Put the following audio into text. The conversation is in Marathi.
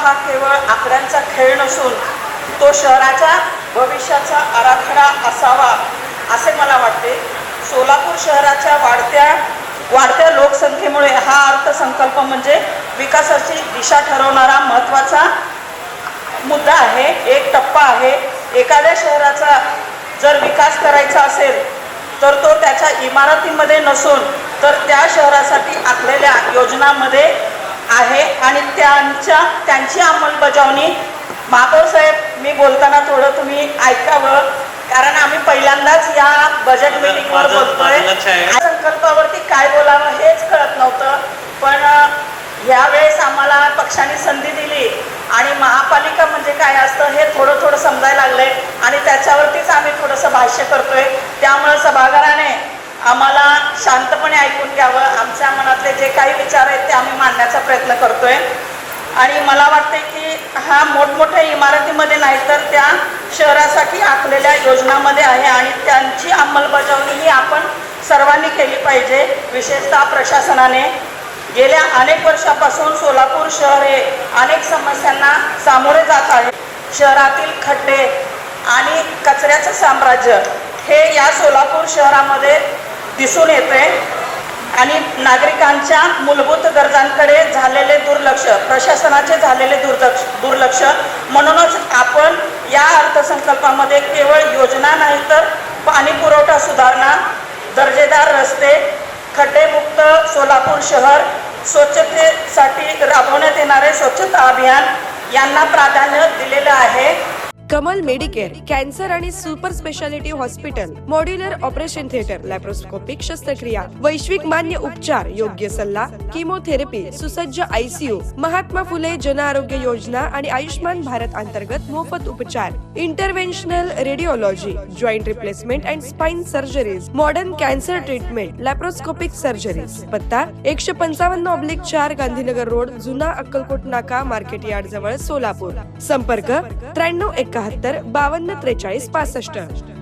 हा केवळ आकड्यांचा खेळ नसून तो शहराच्या भविष्याचा आराखडा असावा असे मला वाटते. सोलापूर शहराच्या वाढत्या लोकसंख्येमुळे हा अर्थसंकल्प म्हणजे विकासाची दिशा ठरवणारा महत्त्वाचा मुद्दा आहे, एक टप्पा आहे. एखाद्या शहराचा जर विकास करायचा असेल तर तो त्याच्या इमारतीमध्ये नसून तर त्या शहरासाठी आखलेल्या योजनांमध्ये आहे आणि त्यांची अंमलबजावणी. महापौर साहेब, मी बोलताना थोडं तुम्ही ऐकावं, कारण आम्ही पहिल्यांदाच या बजेट मीटिंगवर बोलतोय. संकल्पावरती काय बोलावं हेच कळत नव्हतं, पण यावेळेस आम्हाला पक्षाने संधी दिली आणि महापालिका म्हणजे काय असतं हे थोडं समजायला लागलंय आणि त्याच्यावरतीच आम्ही थोडंसं भाष्य करतोय. त्यामुळे सभागृहाने आम्हाला शांतपणे ऐकून घ्यावं. आमच्या मनातले जे काही विचार आहेत ते आम्ही मांडण्याचा प्रयत्न करतोय आणि मला वाटते की हा मोठमोठ्या इमारतीमध्ये नाही तर त्या शहरासाठी आखलेल्या योजनांमध्ये आहे आणि त्यांची अंमलबजावणी ही आपण सर्वांनी केली पाहिजे. विशेषतः प्रशासनाने गेल्या अनेक वर्षापासून सोलापूर शहर हे अनेक समस्यांना सामोरे जात आहे. शहरातील खड्डे आणि कचऱ्याचं साम्राज्य हे या सोलापूर शहरामध्ये दिसून येते आणि नागरिकांच्या मूलभूत गरजांकडे झालेले दुर्लक्ष, प्रशासनाचे झालेले दुर्लक्ष. म्हणूनच आपण या अर्थसंकल्पामध्ये केवळ योजना नाही तर पाणी पुरवठा सुधारणा, दर्जेदार रस्ते, खड्डेमुक्त सोलापूर शहर, स्वच्छतेसाठी राबवण्यात येणारे स्वच्छता अभियान यांना प्राधान्य दिलेलं आहे. कमल मेडिकेअर कॅन्सर आणि super speciality hospital, modular operation theatre, laparoscopic शस्त्रक्रिया, वैश्विक मान्य उपचार, योग्य सल्ला, किमोथेरपी, सुसज्ज ICU, महात्मा फुले जन आरोग्य योजना आणि आयुष्मान भारत अंतर्गत मोफत उपचार, interventional radiology, joint replacement and spine surgeries, modern cancer treatment, laparoscopic surgeries. पत्ता 155/4 गांधीनगर रोड, जुना अक्कलकोट नाका, मार्केट यार्ड जवळ, सोलापूर. संपर्क 9371 52 43 65.